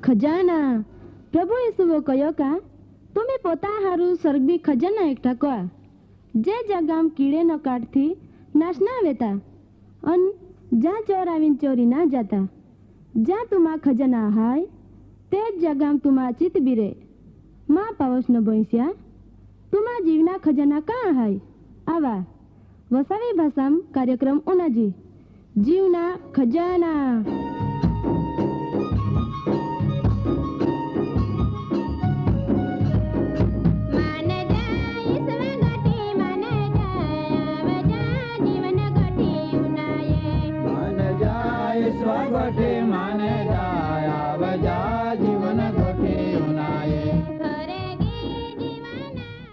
खजाना प्रभु यीशुओ कयो का तुम्हें पोता हारू स्वर्गीय खजाना एकठा कोआ जे जगाम कीड़े न काटथी नाश ना वेता अन जा चोर आवीन चोरी ना जाता जा तुमा खजाना हाय ते जगाम तुमा चित बिरे मा पावस न बोईस्या तुमा जीवना खजाना कहाँ हाय आवा वसावी भाषाम कार्यक्रम उनाजी जीवना खजाना।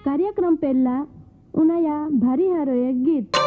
कार्यक्रम पहला उनाया भारी हारो एक गीत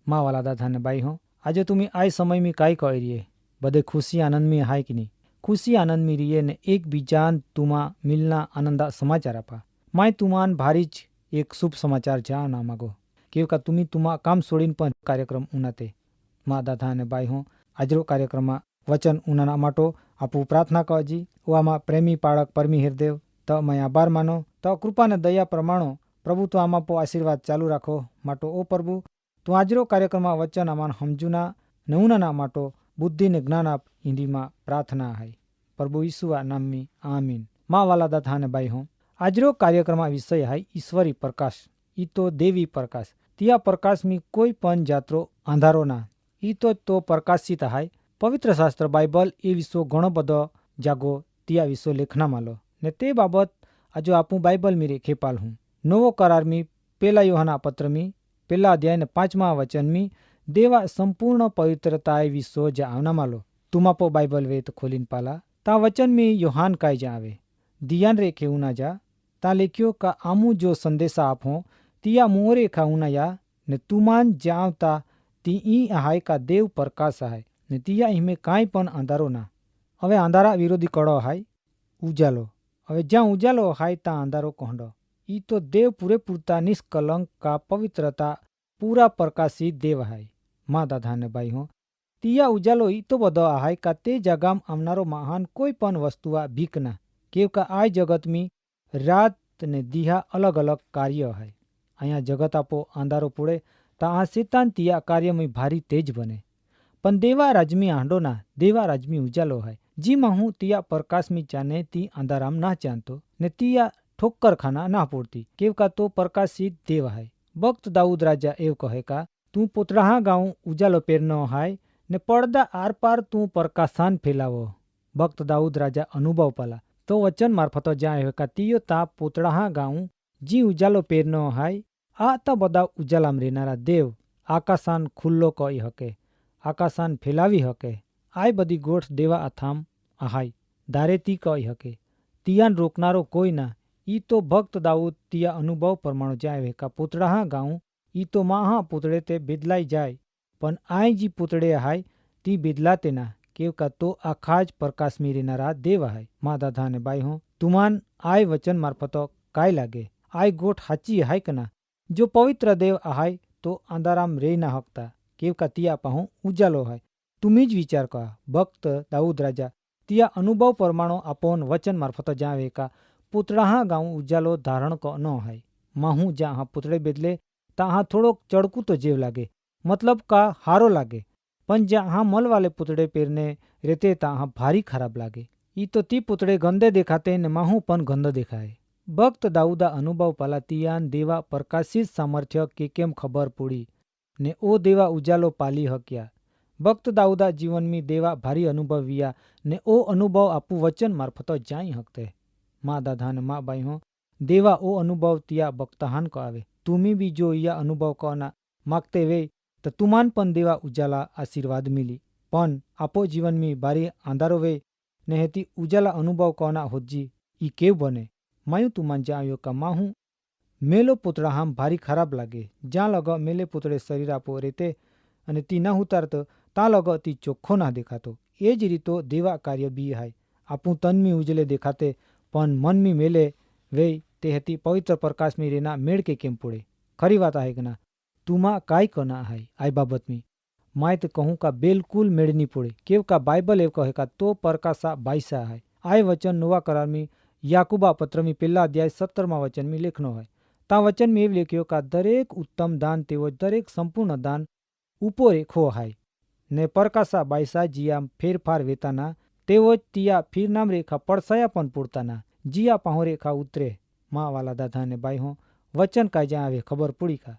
माँ वाला दादा ने बाई हो आज तुम्हें आय समय में काय कह रही है बदे खुशी आनंद में हाय कि नहीं खुशी आनंद में रहिए ने एक बीजान तुमा मिलना आनंदा समाचार आपा माय तुमान भारीच एक शुभ समाचार जाना मागो केवका तुम्ही तुम्हा काम सोडीन पण कार्यक्रम उनाते मा दादा અને બાઈ હું આજરો કાર્યક્રમમાં વચન ઉનાના માટો આપું પ્રાર્થના કજી ઓમાં પ્રેમી પાળક પરમી હૃદય તો મેં આભાર માનો તો કૃપા ને દયા પ્રમાણો પ્રભુ તો આમાં પો આશીર્વાદ ચાલુ રાખો માટો ઓ પ્રભુ તું આજરો કાર્યક્રમમાં વચન આમાં સમજુના નવુનાના માટો બુદ્ધિ ને જ્ઞાન આપ હિન્દીમાં પ્રાર્થના હૈ પ્રભુ ઈસુઆ નામની આમીન મા વાલા દાદા અને બાઈ હું આજરો કાર્યક્રમમાં વિષય હાય ઈશ્વરી પ્રકાશ ઈ તો દેવી પ્રકાશ ત્યાં પ્રકાશમી કોઈ પણ જાત્રો અંધારો ના ઈ તો પ્રકાશિત હાય પવિત્ર શાસ્ત્ર બાઇબલ એ વિષો ઘણો બધો જાગો ત્યાં વિષો લેખના માલો ને તે બાબત આજો આપું બાઇબલ મી રેખે પાલ હું નવો કરાર મી પેલા યોહાના પત્ર મી પેલા અધ્યાય ને 5મા વચન મી દેવા સંપૂર્ણ પવિत्रताए વિષો જ આવના માલો તુમાપો બાઇબલ વેત ખોલીન પાલા તા વચન મી યોહાન કાય જ આવે धियान रेखे उना जा ता लेख्यो का आमू जो संदेशा आपो तिया मोरे खा उना या ने तुमान जावता ती ई आहाय का देव प्रकाश आहाय ने तिया इमे काई पण अंधारो ना हवे अंधारा विरोधी कड़ो हाय उजालो हवे ज्या उजालो हाय ता अंधारो कोंडो ई तो देव पूरे पूरता निष्कलंक का पवित्रता पूरा प्रकाशित देव हाय मां दादा ने भाई हो तिया उजालो ई तो बदो आहाय का ते जगाम आमनारो महान कोई पण वस्तुआ भीकना केवका आ जगत में रात ने दिहा अलग अलग कार्य है अँ जगत आपो अंधारो पुड़े ता आ शैतान तिया कार्य में भारी तेज बने पण देवा राजमी आंडो ना देवा राजमी उजालो है जी हूँ तिया प्रकाश में चाने ती अंधाराम ना चाहतो ने तिया ठोक्कर खाना ना पोड़ती केवका तो प्रकाशित देव है भक्त दाऊद राजा एव कहे का तू पोतराहा गाँव उजालो पेरनो हाय ने पड़दा आर पार तू प्रकाशान फैलावो भक्त दाऊद राजा अनुभव पाला तो वचन मार्फतो जाए का तियो ता पोतड़ाहा गाँव जी उजालो पेरनो हाय आ तो बदा उजालाम रेनारा देव आकाशान खुल्लो कई हके आकाशान फैलावी हके आय बदी गोठ देवा अथाम आहाय दारेती कई हके तियान रोकनारो कोई ना ई तो भक्त दाऊद तिया अनुभव प्रमाण जाए का पोतड़ाहा गाँव ई तो माहा पुतड़े ते बिदलाई जाए पण आय जी पुतड़े हाय ती बिदलाते ना केवका तो आखाज प्रकाश में रेनारा देव है माँ दादा ने बाई हो तुमान आय वचन मार्फतो काय लागे आय गोठ हाची हाय कना जो पवित्र देव आहाय तो अंधाराम रे ना हकता केवका तिया पाहू उजालो है तुम्ही ज विचार करा भक्त दाऊद राजा तिया अनुभव परमाणो आपोन वचन मार्फतो जावे का पुतड़ाहा गाँव उजालो धारण को न है माहू जहाँ पुतड़े बेदले तहाँ थोड़ो चड़कू तो जेव लागे मतलब का हारो लागे पण जहाँ मल वाले पुतड़े पेरने रहते तहाँ भारी खराब लागे ई तो ती पुतड़े गंदे देखाते ने माहू पण गंदो देखाए भक्त दाऊदा अनुभव पाला तियान देवा प्रकाशित सामर्थ्य के केम खबर पड़ी ने ओ देवा उजालो पाली हक्या भक्त दाऊदा जीवन में देवा भारी अनुभव विया ने ओ अनुभव आपू वचन मार्फतो जाई हकते माँ दादा ने माँ बाई हो देवा ओ अनुभव तिया भक्तहान को आवे तुम्ही भी जो या अनुभव कोना मागते वे तो तुमान पण देवा उजाला आशीर्वाद मिली पण आपो जीवन में बारी अंधारो वे नेहती उजाला अनुभव कोना होजी ई केव बने मायू तुमान जायो का माहू मेलो पुतड़ा हम भारी खराब लागे ज्या लग मेले पुतड़े शरीर आपो रेते अने ती ना उतारत ता लग ती चोख्खो ना देखातो ए ज रीतो देवा कार्य बी हाय आपू तन में उजले देखाते पण मन में मेले वे तेहती पवित्र प्रकाश में रेना मेड़ के केम पुड़े खरी बात है कि ना तुमा काय कना है आई बाबत में माय तो कहूँ का बिल्कुल मेड़नी पड़े केव का बाइबल एव कहे का तो प्रकाशा बाईसा है आय वचन नोवा करार में याकूबा पत्र में पहला अध्याय 17मा वचन में लेखनो है ता वचन में एव लिख्यो का दरेक उत्तम दान तेवो दरेक संपूर्ण दान उपो रेखो है ने प्रकाशा बाईसा जिया फेरफार वेताना तेवो तिया फिर नाम रेखा पड़साया पण पुरताना जिया पाहो रेखा उतरे माँ वाला दादा ने बाई हो वचन का ज्या आवे खबर पड़ी का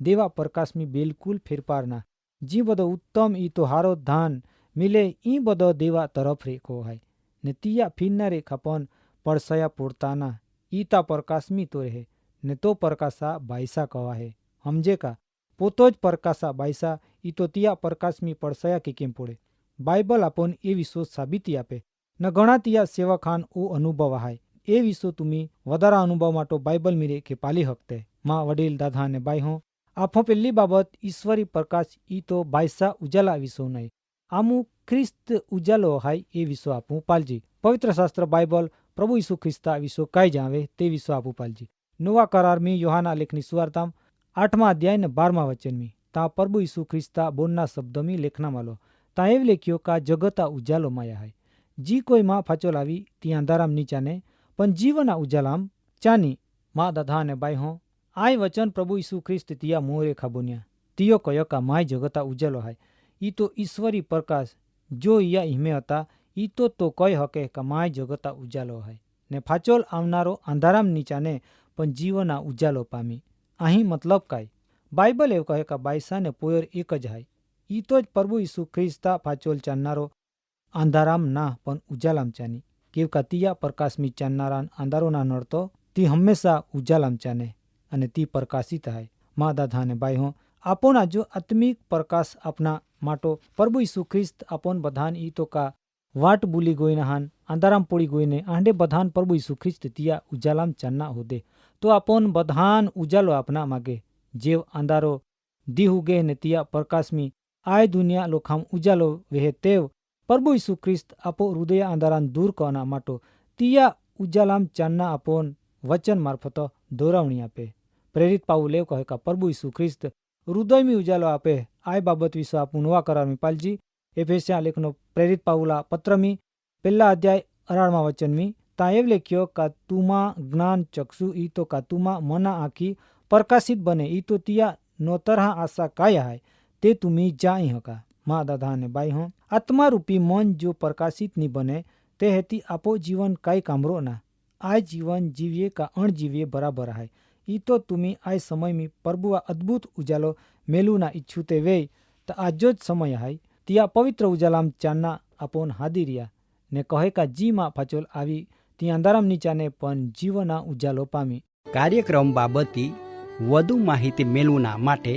देवा प्रकाश में बिल्कुल फेरफार ना जी बदो उत्तम ई तो हारो धान मिले ई बदो देवा तरफ रेखो है ने तिया फिरना रेखा पण पड़सया पुरताना ईता प्रकाश में तो रहे ने तो प्रकाशा बाईसा कवा है हमजे का पोतोज प्रकाशा बाईसा ई तो तिया प्रकाश में पड़सया के केम पड़े बाइबल आपन ए विश्व साबिती आपे न घणा तिया सेवा खान ओ अनुभव है ए विश्व तुम्ही वधारा अनुभव माटो बाइबल में रेखे पाली हकते माँ वडील दादा ने बाई हो आपो पहली बाबत ईश्वरी प्रकाश ई तो बाईसा उजाला विषो नहीं आमू ख्रिस्त उजालो हाय ए विषो आपू पालजी पवित्र शास्त्र बाइबल प्रभु यीशु ख्रिस्ता विश्व काय जावे ते विश्व आपू पालजी। नवा करार में योहाना लेखनी सुवार्ताम 8वां अध्याय ने 12वां वचन में ता प्रभु यीशु ख्रिस्ता बोलना शब्द में लेखना मालो ता एव लेख्यो का जगता उजालो माया है। जी कोई माँ फाचोल आवी ती अंधाराम नीचाने पण जीवना उजालाम चानी। माँ दादा ने बाई हो आय वचन प्रभु यीशु ख्रिस्त तिया मोरे खाबोनिया तियो कयो का माय जगता उजालो है। ई तो ईश्वरी प्रकाश जो या इमे हता ई तो कय हके का माय जगता उजालो है ने फाचोल आवनारो अंधाराम नीचाने पण जीवना उजालो पामी। અહીં મતલબ કાય બાઇબલ એવું કહે કે બાયસા ને પોયર એક જ હાય। ઈ તો જ પ્રભુ ઈસુ ખ્રિસ્તા ફાચોલ ચાનનારો અંધારામ ના પણ ઉજાલામ ચાની કેવ કતિયા પ્રકાશમી ચાનનારાન અંધારો ના નડતો તી હંમેશા ઉજાલામ ચાને અને તી પ્રકાશિત હાય। મા દાદા ને ભાઈ હો આપોના જો આત્મિક પ્રકાશ આપના માટો પ્રભુ ઈસુ ખ્રિસ્ત આપોન બધાન ઈ તો કા વાટ બુલી ગોઈના હાન અંધારામ પોડી ગોઈને આંડે બધાન પ્રભુ ઈસુ ખ્રિસ્ત તિયા ઉજાલામ ચાનના હોદે तो अपन बधान उजालो अपना मागे जेव अंधारो दी हुगे ने तिया प्रकाश में आय दुनिया लोखाम उजालो वेहे तेव प्रभु यीशु ख्रिस्त आपो हृदय अंधारान दूर करना माटो तिया उजालाम चानना अपन वचन मार्फत दोरावणी आपे। प्रेरित पाउलेव कहे का प्रभु यीशु ख्रिस्त हृदय में उजालो आपे। आय बाबत विश्व आपू नवा करार में पालजी एफेसिया लेखनो प्रेरित पाउला पत्र में 1 अध्याय 18वां वचन में ताएव लेख्यो का तुमा ज्ञान चक्षु ई तो का तुमा मना आखी प्रकाशित बने ई तो तिया नोतरहा आशा काय है ते तुम्ही जाई हका। माँ दादा ने बाई हो आत्मा रूपी मन जो प्रकाशित नहीं बने ते हेती आपो जीवन काय कामरो ना। आय जीवन जीविये का अणजीविये बराबर है। ई तो तुम्ही आय समय में प्रभु अद्भुत उजालो मेलू ना इच्छुते वे तो आजोज समय है तिया पवित्र उजालाम चानना अपोन हादिरिया ने कहे का जी माँ फाचोल आवी ती अंधाराम नीचाने पण जीवना उजालो पामी। कार्यक्रम बाबती વધુ માહિતી મેળવના માટે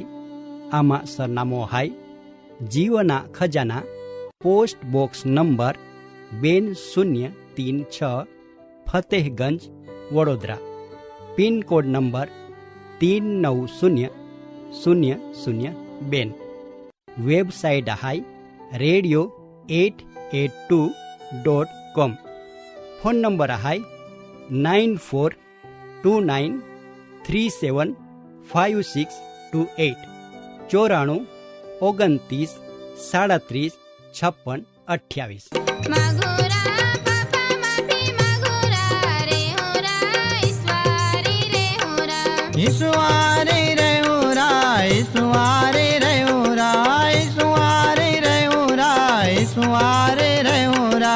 આમાં સરનામો હાય જીવના ખજાના post box number 2036 Fatehganj Vadodara pin code number 390002 website હાય radio882.com फोन नंबर हाय 9429375628 94 29 37 56 28। ईश्वरी रे होरा ईश्वरी रे होरा ईश्वरी रे होरा ईश्वरी रे होरा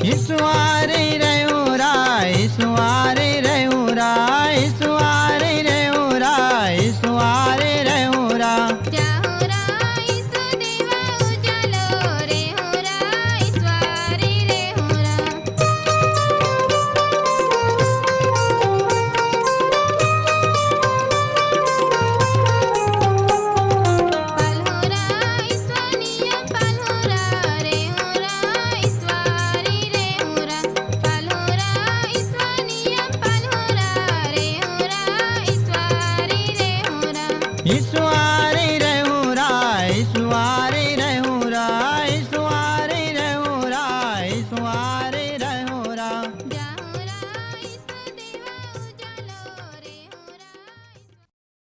ईश्वरी रे होरा ईश्वरी रे